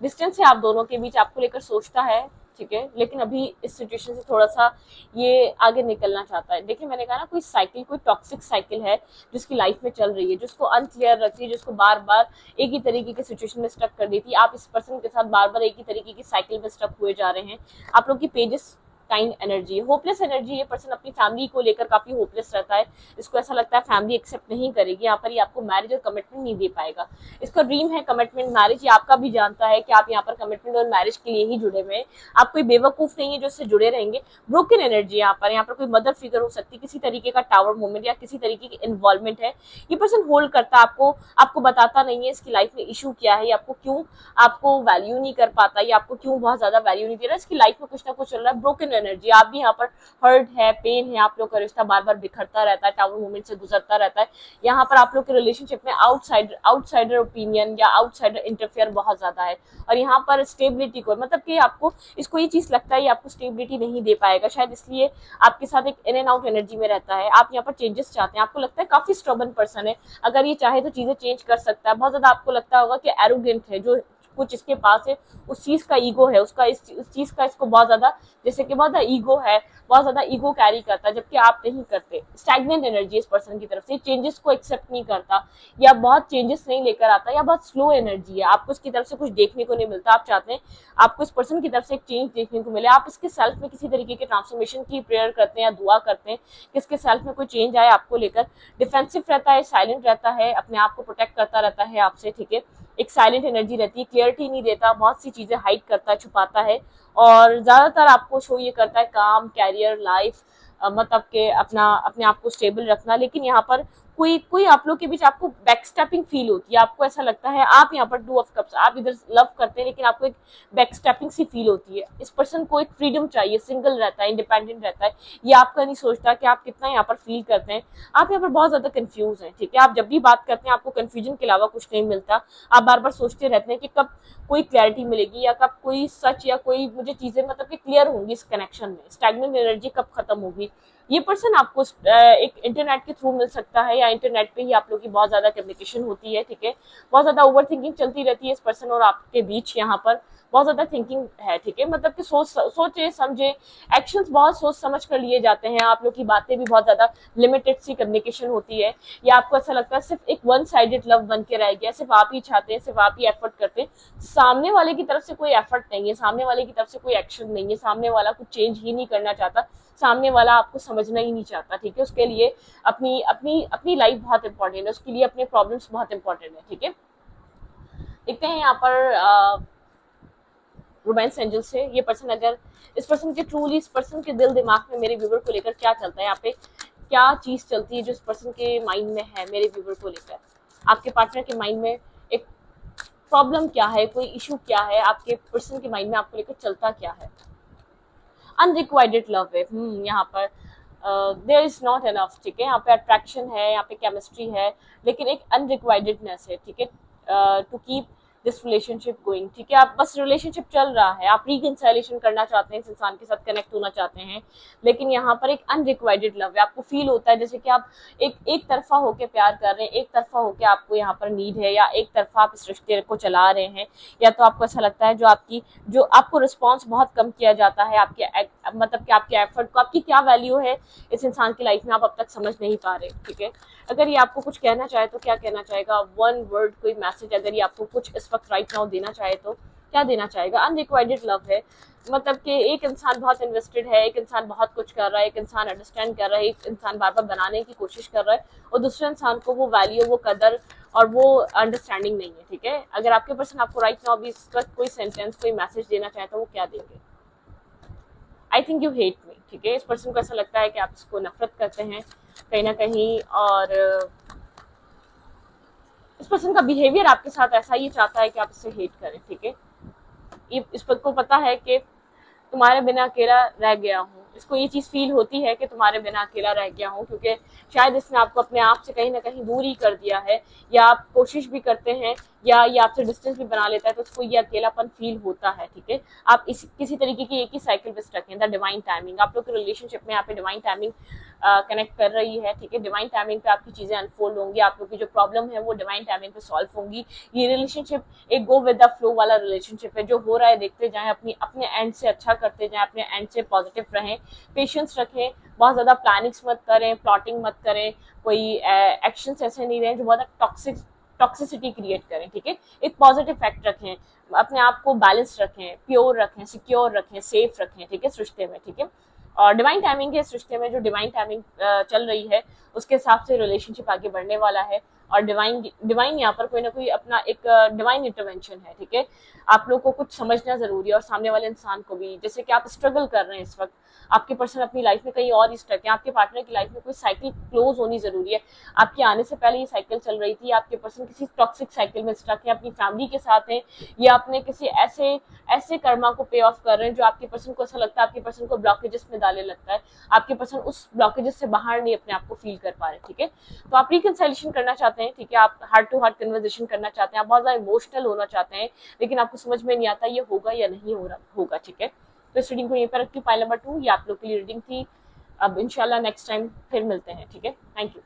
डिस्टेंस है आप दोनों के बीच, आपको लेकर सोचता है, ठीक है, लेकिन अभी इस सिचुएशन से थोड़ा सा ये आगे निकलना चाहता है। देखिए मैंने कहा ना, कोई साइकिल, कोई टॉक्सिक साइकिल है जिसकी लाइफ में चल रही है, जिसको अनक्लियर रखती है, जिसको बार बार एक ही तरीके के सिचुएशन में स्टक कर देती है। आप इस पर्सन के साथ बार बार एक ही तरीके की साइकिल में स्टक हुए जा रहे हैं। आप लोग की pages kind energy, hopeless energy. ये पर्सन अपनी फैमिली को लेकर काफी होपलेस रहता है। इसको ऐसा लगता है फैमिली एक्सेप्ट नहीं करेगी, यहाँ पर ये आपको मैरिज और कमिटमेंट नहीं दे पाएगा। इसका ड्रीम है कमिटमेंट, मैरिज। ये आपका भी जानता है कि आप यहाँ पर कमिटमेंट और मैरिज के लिए ही जुड़े हुए हैं। आप कोई बेवकूफ नहीं है जो इससे जुड़े रहेंगे। ब्रोकन एनर्जी यहाँ पर कोई मदर फिगर हो सकती है, किसी तरीके का टावर मोमेंट या किसी तरीके की इन्वॉल्वमेंट है। ये पर्सन होल्ड करता है आपको बताता नहीं है इसकी लाइफ में इशू क्या है, आपको क्यों आपको वैल्यू नहीं कर पाता, या आपको क्यों बहुत ज्यादा वैल्यू नहीं दे रहा। इसकी लाइफ में कुछ ना कुछ चल रहा है, ब्रोकन एनर्जी। आप भी यहाँ पर हर्ट है, पेन है, आप लोग का रिश्ता बार बार बिखरता रहता है, टावर मोमेंट से गुजरता रहता है। यहाँ पर आप लोग के रिलेशनशिप में आउटसाइडर ओपिनियन या आउटसाइडर इंटरफेयर बहुत ज्यादा है। और यहाँ पर स्टेबिलिटी को, मतलब कि आपको इसको ये चीज लगता है ये आपको स्टेबिलिटी नहीं दे पाएगा, शायद इसलिए आपके साथ एक इन एंड आउट एनर्जी में रहता है। आप यहाँ पर चेंजेस चाहते हैं, आपको लगता है काफी स्टबर्न पर्सन है, अगर ये चाहे तो चीजें चेंज कर सकता है। बहुत ज्यादा आपको लगता होगा कि एरोगेंट है, जो कुछ इसके पास है उस चीज का ईगो है, उसका उस चीज का इसको बहुत ज्यादा, जैसे कि बहुत ज्यादा ईगो है, बहुत ज्यादा ईगो कैरी करता है, जबकि आप नहीं करते। स्टैग्नेंट एनर्जी इस पर्सन की तरफ से, चेंजेस को एक्सेप्ट नहीं करता या बहुत चेंजेस नहीं लेकर आता, या बहुत स्लो एनर्जी है, आपको इसकी तरफ से कुछ देखने को नहीं मिलता। आप चाहते हैं आपको इस पर्सन की तरफ से एक चेंज देखने को मिले, आप इसके सेल्फ में किसी तरीके के ट्रांसफॉर्मेशन की प्रेयर करते हैं या दुआ करते हैं कि इसके सेल्फ में कोई चेंज आए आपको लेकर। डिफेंसिव रहता है, साइलेंट रहता है, अपने आप को प्रोटेक्ट करता रहता है आपसे, ठीक है। एक साइलेंट एनर्जी रहती है, क्लियरिटी नहीं देता, बहुत सी चीजें हाइड करता है, छुपाता है, और ज्यादातर आपको शो ये करता है काम, कैरियर, लाइफ, मतलब के अपने आप को स्टेबल रखना। लेकिन यहाँ पर कोई आप लोग के बीच आपको बैकस्टेपिंग फील होती है, आपको ऐसा लगता है आप यहाँ पर 2 ऑफ कप्स, आप इधर लव करते हैं लेकिन आपको एक बैकस्टेपिंग सी फील होती है। इस पर्सन को एक फ्रीडम चाहिए, सिंगल रहता है, इंडिपेंडेंट रहता है, ये आपका नहीं सोचता कि आप कितना यहाँ पर फील करते हैं। आप यहाँ पर बहुत ज्यादा कंफ्यूज हैं, ठीक है। आप जब भी बात करते हैं आपको कंफ्यूजन के अलावा कुछ नहीं मिलता, आप बार बार सोचते रहते हैं कि कब कोई क्लैरिटी मिलेगी या कब कोई सच या कोई मुझे चीजें मतलब कि क्लियर होंगी इस कनेक्शन में, स्टैग्नेंट एनर्जी कब खत्म होगी। ये पर्सन आपको एक इंटरनेट के थ्रू मिल सकता है, या इंटरनेट पे ही आप लोग की बहुत ज्यादा कम्युनिकेशन होती है, ठीक है। बहुत ज्यादा ओवर थिंकिंग चलती रहती है इस पर्सन और आपके बीच, यहाँ पर बहुत ज्यादा थिंकिंग है, ठीक है। मतलब कि सोचे समझे, एक्शंस बहुत सोच समझ कर लिए जाते हैं। आप लोग की बातें भी बहुत ज्यादा लिमिटेड सी कम्युनिकेशन होती है, या आपको ऐसा लगता है सिर्फ एक वन साइडेड लव बन के रह गया, सिर्फ आप ही चाहते हैं, सिर्फ आप ही एफर्ट करते हैं, सामने वाले की तरफ से कोई एफर्ट नहीं है, सामने वाले की तरफ से कोई एक्शन नहीं है, सामने वाला कुछ चेंज ही नहीं करना चाहता, सामने वाला आपको समझना ही नहीं चाहता, ठीक है। उसके लिए अपनी अपनी अपनी लाइफ बहुत इंपॉर्टेंट है, उसके लिए अपने प्रॉब्लम्स बहुत इंपॉर्टेंट है, ठीक है। देखते हैं यहाँ पर रोमांस एंजल से ये पर्सन, अगर इस पर्सन के ट्रूली, इस पर्सन के दिल दिमाग में मेरे व्यूवर को लेकर क्या चलता है, यहाँ पे क्या चीज चलती है जो इस पर्सन के माइंड में है मेरे व्यूवर को लेकर। आपके पार्टनर के माइंड में एक प्रॉब्लम क्या है, कोई इशू क्या है, आपके पर्सन के माइंड में आपको लेकर चलता क्या है। अनरिक्वाइटेड लव है, यहाँ पर देयर इज नॉट एनफ, ठीक है। यहाँ पे अट्रैक्शन है, यहाँ पे केमिस्ट्री है, लेकिन एक अनरिक्वाइटेडनेस है, ठीक है, to keep this relationship going, ठीक है। आप बस रिलेशनशिप चल रहा है, आप रिकंसिलिएशन करना चाहते हैं, इस इंसान के साथ कनेक्ट होना चाहते हैं, लेकिन यहाँ पर एक अनरिक्वाइटेड लव है। आपको फील होता है जैसे कि आप एक तरफा होके प्यार कर रहे हैं, एक तरफा होके आपको यहाँ पर नीड है, या एक तरफा आप इस रिश्ते को चला रहे हैं, या तो आपको ऐसा लगता है जो आपको रिस्पॉन्स बहुत कम किया जाता है, आपके मतलब कि आपके एफर्ट को, आपकी क्या वैल्यू है इस इंसान की लाइफ में आप अब तक समझ नहीं पा रहे, ठीक है। अगर ये आपको कुछ कहना चाहे तो क्या कहना चाहेगा, वन वर्ड, कोई मैसेज, अगर ये आपको कुछ इस वक्त राइट नाउ देना चाहे तो क्या देना चाहेगा। अनरिक्वाइटेड लव है, मतलब कि एक इंसान बहुत इन्वेस्टेड है, एक इंसान बहुत कुछ कर रहा है, एक इंसान अंडरस्टैंड कर रहा है, एक इंसान बार बार बनाने की कोशिश कर रहा है, और दूसरे इंसान को वो वैल्यू, वो कदर और वो अंडरस्टैंडिंग नहीं है, ठीक है। अगर आपके पर्सन आपको राइट नाउ भी इस वक्त कोई सेंटेंस, कोई मैसेज देना चाहे तो वो क्या देंगे। I think you hate me, ठीक है। इस पर्सन को ऐसा लगता है कि आप इसको नफरत करते हैं कहीं ना कहीं, और इस पर्सन का बिहेवियर आपके साथ ऐसा ही चाहता है कि आप इससे हेट करें, ठीक है। इस पर को पता है कि तुम्हारे बिना अकेला रह गया हूँ, इसको ये चीज फील होती है कि तुम्हारे बिना अकेला रह गया हूँ, क्योंकि शायद इसने आपको अपने आप से कहीं ना कहीं दूर ही कर दिया है, या आप कोशिश भी करते हैं या ये आपसे डिस्टेंस भी बना लेता है, तो उसको ये अकेलापन फील होता है, ठीक है। आप किसी तरीके की एक ही साइकिल पे स्टक हैं, द डिवाइन टाइमिंग। आप लोग के रिलेशनशिप में यहाँ पे डिवाइन टाइमिंग कनेक्ट कर रही है, ठीक है। डिवाइन टाइमिंग पे आपकी चीजें अनफोल्ड होंगी, आप लोग की जो प्रॉब्लम है वो डिवाइन टाइमिंग पे सॉल्व होंगी। ये रिलेशनशिप एक गो विद द फ्लो वाला रिलेशनशिप है, जो हो रहा है देखते जाएं, अपने एंड से अच्छा करते जाएं, अपने एंड से पॉजिटिव रहें, पेशेंस रखें, बहुत ज्यादा प्लानिंग्स मत करें, प्लॉटिंग मत करें, कोई एक्शंस ऐसे नहीं रहें जो बहुत टॉक्सिसिटी क्रिएट करें, ठीक है। एक पॉजिटिव फैक्ट रखें, अपने आप को बैलेंस रखें, प्योर रखें, सिक्योर रखें, सेफ रखें, ठीक है, इस रिश्ते में, ठीक है। और डिवाइन टाइमिंग के इस रिश्ते में जो डिवाइन टाइमिंग चल रही है उसके हिसाब से रिलेशनशिप आगे बढ़ने वाला है। और डिवाइन यहाँ पर कोई ना कोई अपना एक डिवाइन इंटरवेंशन है, ठीक है। आप लोग को कुछ समझना जरूरी है और सामने वाले इंसान को भी। जैसे कि आप स्ट्रगल कर रहे हैं इस वक्त, आपके पर्सन अपनी लाइफ में कहीं और ही स्टक है, आपके पार्टनर की लाइफ में कोई साइकिल क्लोज होनी जरूरी है। आपके आने से पहले ये साइकिल चल रही थी, आपके पर्सन किसी टॉक्सिक साइकिल में स्टक है, अपनी फैमिली के साथ है, या अपने किसी ऐसे ऐसे कर्मा को पे ऑफ कर रहे हैं जो आपके पर्सन को ऐसा लगता है आपके पर्सन को ब्लॉकेजेस में डालने लगता है, आपके पर्सन उस ब्लॉकेजेस से बाहर नहीं अपने आप को फील कर पा रहे, ठीक है। तो आप रिकंसिलिएशन करना चाहते हैं, ठीक है, आप हार्ट टू हार्ट कन्वर्सेशन करना चाहते हैं, आप बहुत ज्यादा इमोशनल होना चाहते हैं, लेकिन आपको समझ में नहीं आता ये होगा या नहीं हो रहा होगा, ठीक है। तो इस रीडिंग को यहीं पर रखती हूँ। फाइल नंबर 2 ये आप लोग के लिए रीडिंग थी। अब इंशाल्लाह नेक्स्ट टाइम फिर मिलते हैं, ठीक है। Thank you.